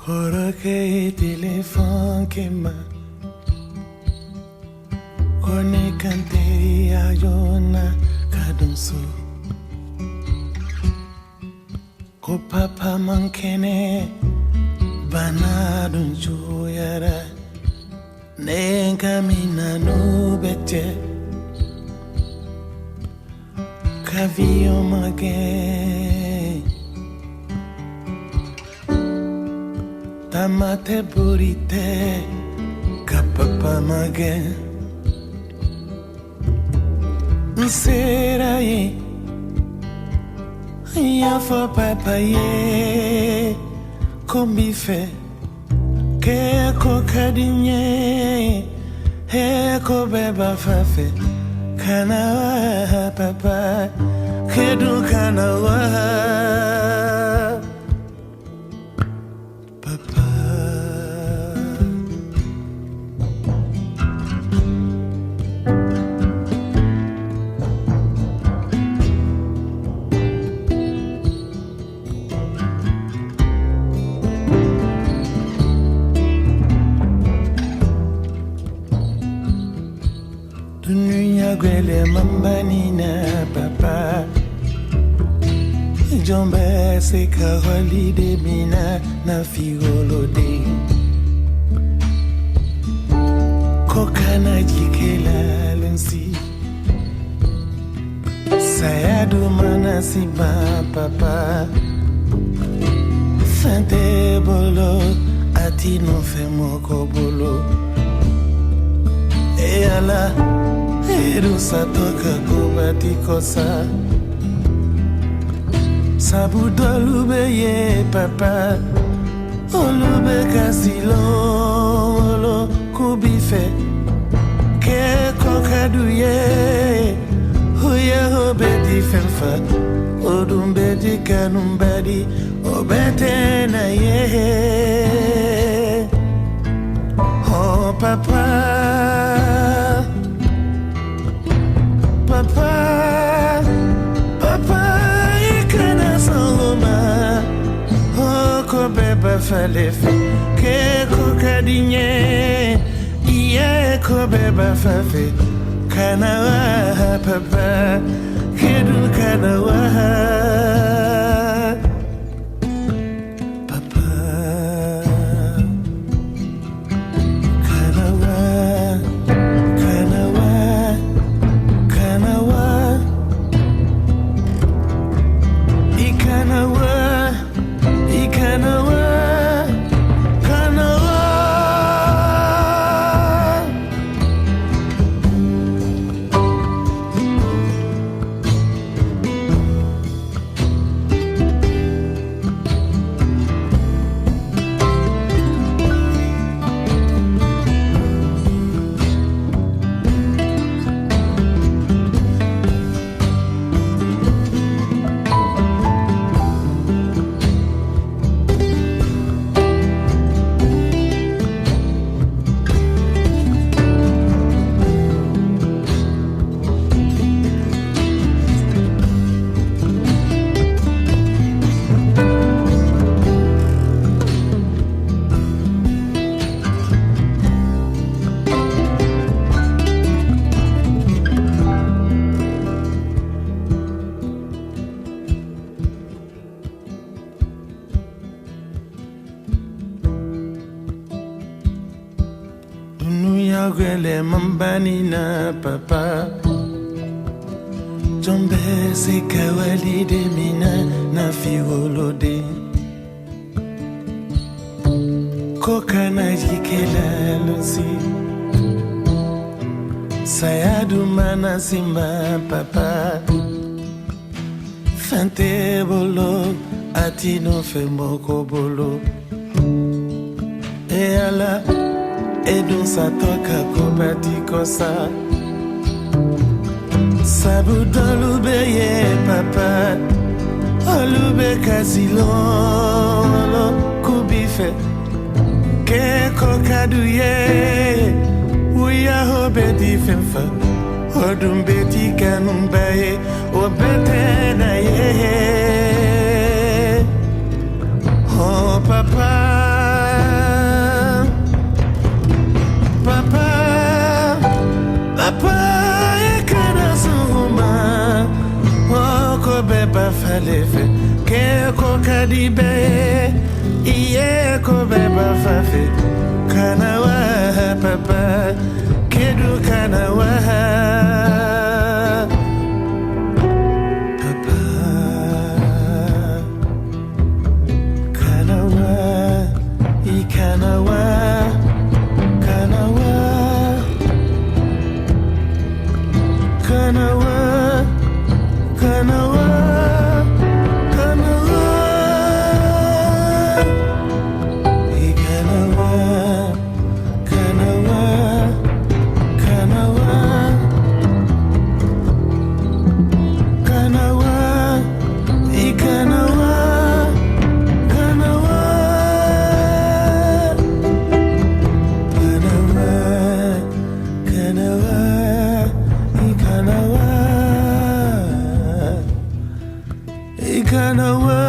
Horoke téléphone que ma Kone kante ayona kadunso Ko papa mankene banadun juyara Nenga mina no bete Kavio mage Tamate burite Kapapa mage Nsera ye Ya for papa ye Kombi fe Ke ko kadinye He ko beba fafe Kana wa papa Kedu kana wa Papa Dunia gwele mambani na papa Jombe se kaholi de mina na figolo de Kokana jikela lensi Sayadu mana simba papa Fante bolo ati no femo kobolo E ala Eru satoka kubati kosa Sabu dolube ye papa Olube kasilo Olo kubife Ke kokadu ye Huye obedi femfa Odumbedi kanumbadi Obete na ye Oh papa Papa, papa, ikana sangoma Oko beba falefe Ke ko kadinye Iye ko beba fafe Kana wa papa Kedu kana wa Gwele mambani na papa Jombe se kawali de mina na fiwolo de Koka na jikela lusi Sayadu mana simba papa Fante bolo ati no femo kobolo E ala Edun satoka kubati kosa Sabu dolube ye papa Olube kasilo kubife Ke kokadu ye Uya hobedi femfa Odum beti kanumbaye Obete na ye Oh papa beba falefe ke ko kadibe iye ko beba fafe kana wa papa kedu kana wa papa kana wa ikana wa kana wa kana wa Kanawa, Kanawa, Kanawa, Kanawa, Kanawa, Kanawa, Kanawa, Kanawa, Kanawa, Kanawa, Kanawa. Ikanawa